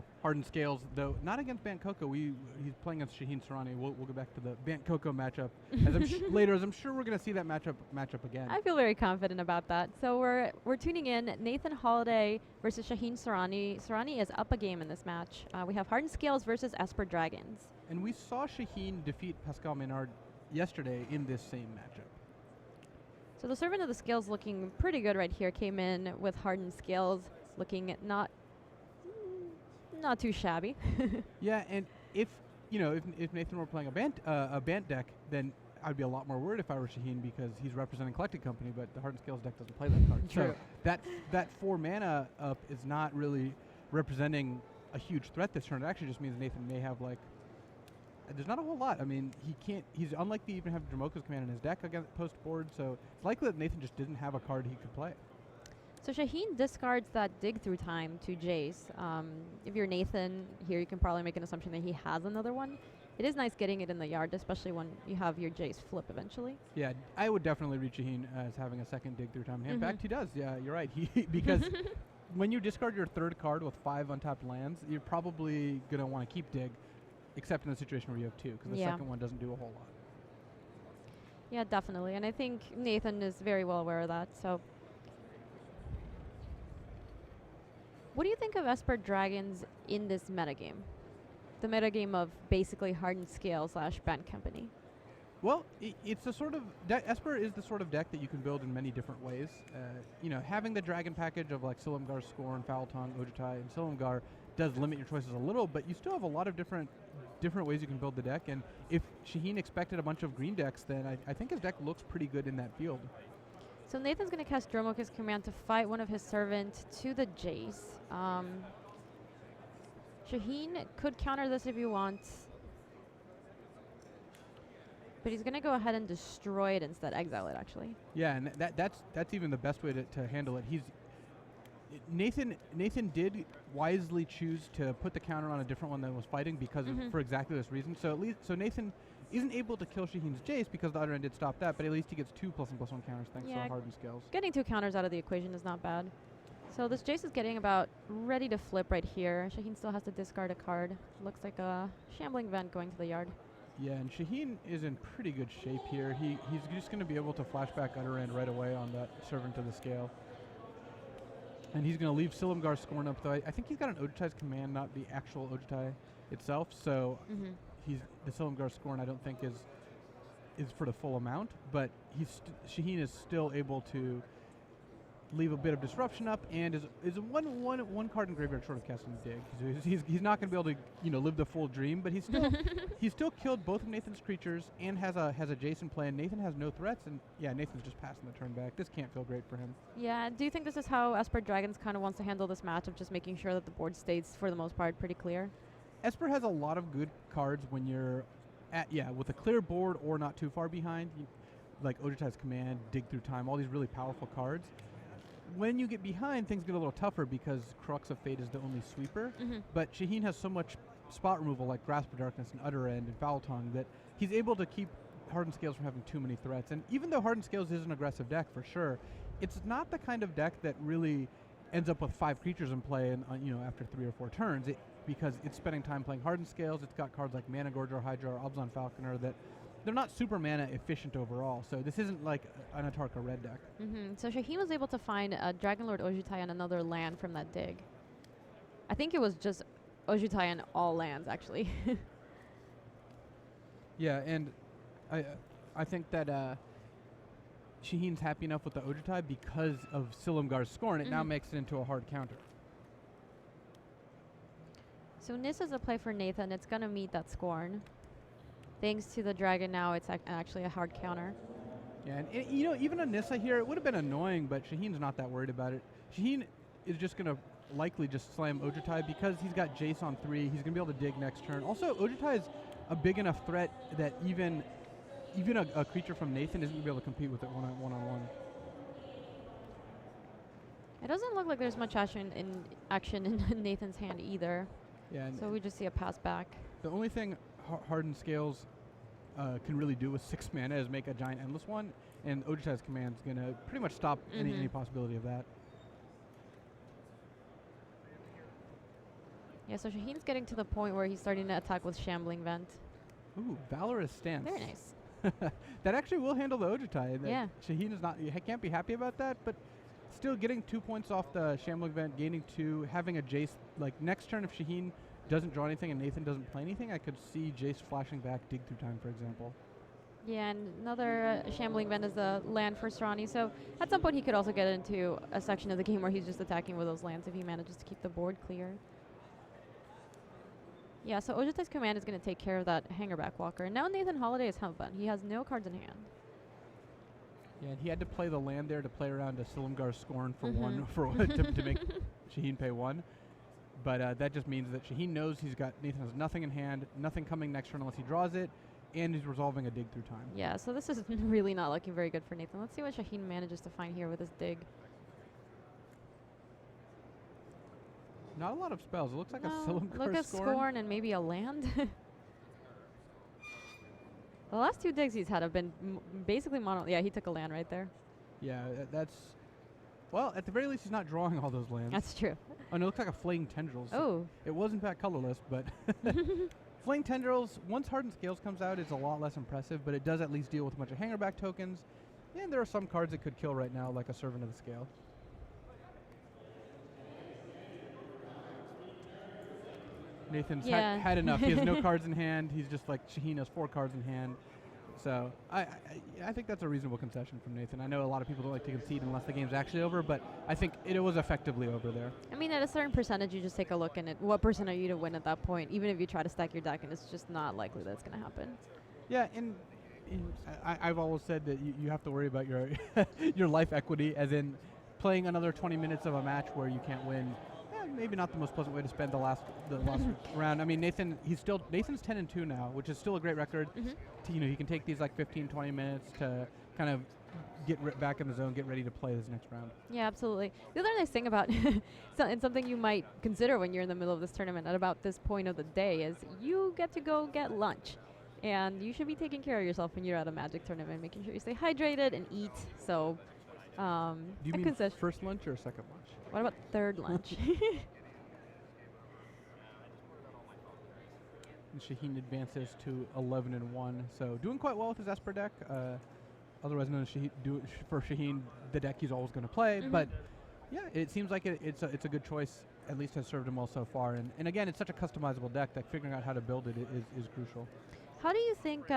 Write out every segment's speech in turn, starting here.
up Hardened Scales, though not against Bant Coco. He's playing against Shaheen Soorani. We'll go back to the Bant Coco matchup later, as I'm sure we're going to see that matchup again. I feel very confident about that. So we're tuning in Nathan Holiday versus Shaheen Soorani. Soorani is up a game in this match. We have Hardened Scales versus Esper Dragons. And we saw Shaheen defeat Pascal Menard yesterday in this same matchup. So the Servant of the Scales looking pretty good right here. Came in with Hardened Scales, looking not too shabby. Yeah, and if Nathan were playing a Bant deck, then I'd be a lot more worried if I were Shaheen, because he's representing Collected Company, but the Hardened Scales deck doesn't play that card. True. So that 4 mana up is not really representing a huge threat this turn. It actually just means Nathan may have there's not a whole lot. I mean, he's unlikely to even have Dramoka's command in his deck against post board, so it's likely that Nathan just didn't have a card he could play. So Shaheen discards that Dig Through Time to Jace. If you're Nathan here, you can probably make an assumption that he has another one. It is nice getting it in the yard, especially when you have your Jace flip eventually. Yeah, I would definitely read Shaheen as having a second Dig Through Time. In fact, he does. Yeah, you're right. Because when you discard your third card with 5 untapped lands, you're probably going to want to keep Dig, except in the situation where you have 2, because the second one doesn't do a whole lot. Yeah, definitely. And I think Nathan is very well aware of that. So what do you think of Esper Dragons in this metagame? The metagame of basically Hardened Scale / Bant Company. Well, it's a sort of Esper is the sort of deck that you can build in many different ways. Having the dragon package of like Silumgar, Scorn, Foul Tongue, Ojutai, and Silumgar does limit your choices a little, but you still have a lot of different ways you can build the deck. And if Shaheen expected a bunch of green decks, then I think his deck looks pretty good in that field. So Nathan's going to cast Dromoka's command to fight one of his servants to the Jace. Shaheen could counter this if he wants, but he's going to go ahead and destroy it instead, exile it actually. Yeah, and that's even the best way to handle it. Nathan did wisely choose to put the counter on a different one than was fighting because for exactly this reason. So Nathan isn't able to kill Shaheen's Jace because the other end did stop that, but at least he gets 2 +1/+1 counters thanks to Hardened Scales. Getting 2 counters out of the equation is not bad. So this Jace is getting about ready to flip right here. Shaheen still has to discard a card. Looks like a Shambling Vent going to the yard. Yeah, and Shaheen is in pretty good shape here. He's just going to be able to flashback Utter End right away on that Servant of the Scale. And he's going to leave Silumgar Scorn up, though. I think he's got an Ojutai's command, not the actual Ojutai itself. So the Silumgar Scorn I don't think is for the full amount, but Shaheen is still able to leave a bit of disruption up, and is one card in graveyard short of casting Dig. He's not going to be able to live the full dream, but he's still killed both of Nathan's creatures and has a Jason play. And Nathan has no threats, and Nathan's just passing the turn back. This can't feel great for him. Yeah, do you think this is how Esper Dragons kind of wants to handle this match, of just making sure that the board stays for the most part pretty clear? Esper has a lot of good cards when you're with a clear board or not too far behind, like Ojutai's Command, Dig Through Time, all these really powerful cards. When you get behind, things get a little tougher because Crux of Fate is the only sweeper. But Shaheen has so much spot removal like Grasp of Darkness and Utter End and Foul Tongue that he's able to keep Hardened Scales from having too many threats. And even though Hardened Scales is an aggressive deck for sure, it's not the kind of deck that really ends up with 5 creatures in play after 3 or 4 turns. Because it's spending time playing Hardened Scales. It's got cards like Mana Gorger, Hydra, or Abzan Falconer that they're not super mana efficient overall, so this isn't like an Atarka red deck. So Shaheen was able to find a Dragonlord Ojutai on another land from that dig. I think it was just Ojutai on all lands, actually. Yeah, and I think that Shaheen's happy enough with the Ojutai because of Silumgar's Scorn. It now makes it into a hard counter. So Nis is a play for Nathan. It's going to meet that Scorn. Thanks to the dragon now, it's actually a hard counter. Yeah, and even a Nissa here, it would have been annoying, but Shaheen's not that worried about it. Shaheen is just going to likely just slam Ojutai because he's got Jace on 3. He's going to be able to dig next turn. Also, Ojutai is a big enough threat that even a creature from Nathan isn't going to be able to compete with it one-on-one. It doesn't look like there's much action in Nathan's hand either. Yeah, so we just see a pass back. The only thing Hardened Scales can really do with 6 mana is make a giant endless one, and Ojutai's command is going to pretty much stop any possibility of that. Yeah, so Shaheen's getting to the point where he's starting to attack with Shambling Vent. Ooh, Valorous Stance. Very nice. That actually will handle the Ojutai. Yeah. Shaheen is not, can't be happy about that, but still getting 2 points off the Shambling Vent, gaining 2, having a Jace, like next turn if Shaheen doesn't draw anything and Nathan doesn't play anything, I could see Jace flashing back Dig Through Time, for example. Yeah, and another Shambling Vent is a land for Soorani, so at some point he could also get into a section of the game where he's just attacking with those lands if he manages to keep the board clear. Yeah, so Ojutai's command is going to take care of that Hangerback Walker. And now Nathan Holiday is Humpbun. He has no cards in hand. Yeah, and he had to play the land there to play around a Silumgar Scorn for one to make Shaheen pay 1. But that just means that Shaheen knows Nathan has nothing in hand, nothing coming next turn unless he draws it, and he's resolving a Dig Through Time. Yeah, so this is really not looking very good for Nathan. Let's see what Shaheen manages to find here with his dig. Not a lot of spells. It looks like a Silumgar look at Scorn and maybe a land. The last 2 digs he's had have been basically mono. Yeah, he took a land right there. Yeah, that's... Well, at the very least, he's not drawing all those lands. That's true. Oh, no, it looks like a Flaying Tendrils. Oh. It was, in fact, colorless, but... Flaying Tendrils, once Hardened Scales comes out, is a lot less impressive, but it does at least deal with a bunch of Hangerback tokens. And there are some cards it could kill right now, like a Servant of the Scale. Nathan's had enough. He has no cards in hand. He's just like, Shaheen has 4 cards in hand. So I think that's a reasonable concession from Nathan. I know a lot of people don't like to concede unless the game's actually over, but I think it was effectively over there. I mean, at a certain percentage, you just take a look and what percent are you to win at that point, even if you try to stack your deck, and it's just not likely that's going to happen. Yeah, and I've always said that you have to worry about your your life equity, as in playing another 20 minutes of a match where you can't win. Maybe not the most pleasant way to spend the last round. I mean, Nathan's 10-2 now, which is still a great record. He can take these like 15-20 minutes to kind of get back in the zone, get ready to play this next round. Yeah, absolutely. The other nice thing about and something you might consider when you're in the middle of this tournament at about this point of the day is you get to go get lunch. And you should be taking care of yourself when you're at a Magic tournament, making sure you stay hydrated and eat. So, do you mean first lunch or second lunch? What about third lunch? And Shaheen advances to 11-1, so doing quite well with his Esper deck. Otherwise known as for Shaheen, the deck he's always going to play. But yeah, it seems like it's a good choice. At least has served him well so far. And again, it's such a customizable deck that figuring out how to build it is crucial. How do you think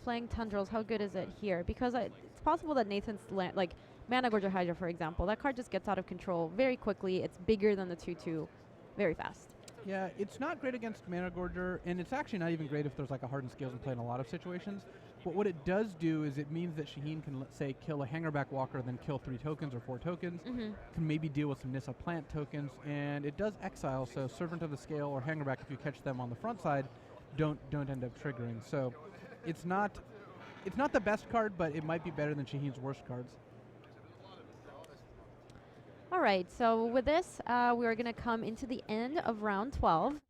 Flaying Tendrils, how good is it here? Because it's possible that Nathan's like Mana Gorger Hydra, for example, that card just gets out of control very quickly. It's bigger than the 2/2 very fast. Yeah, it's not great against Mana Gorger, and it's actually not even great if there's like a Hardened Scales in play in a lot of situations. But what it does do is it means that Shaheen can, let's say, kill a Hangerback Walker, then kill 3 tokens or 4 tokens, can maybe deal with some Nissa Plant tokens, and it does exile, so Servant of the Scale or Hangerback, if you catch them on the front side, don't end up triggering. So it's not the best card, but it might be better than Shaheen's worst cards. All right, so with this, we are going to come into the end of round 12.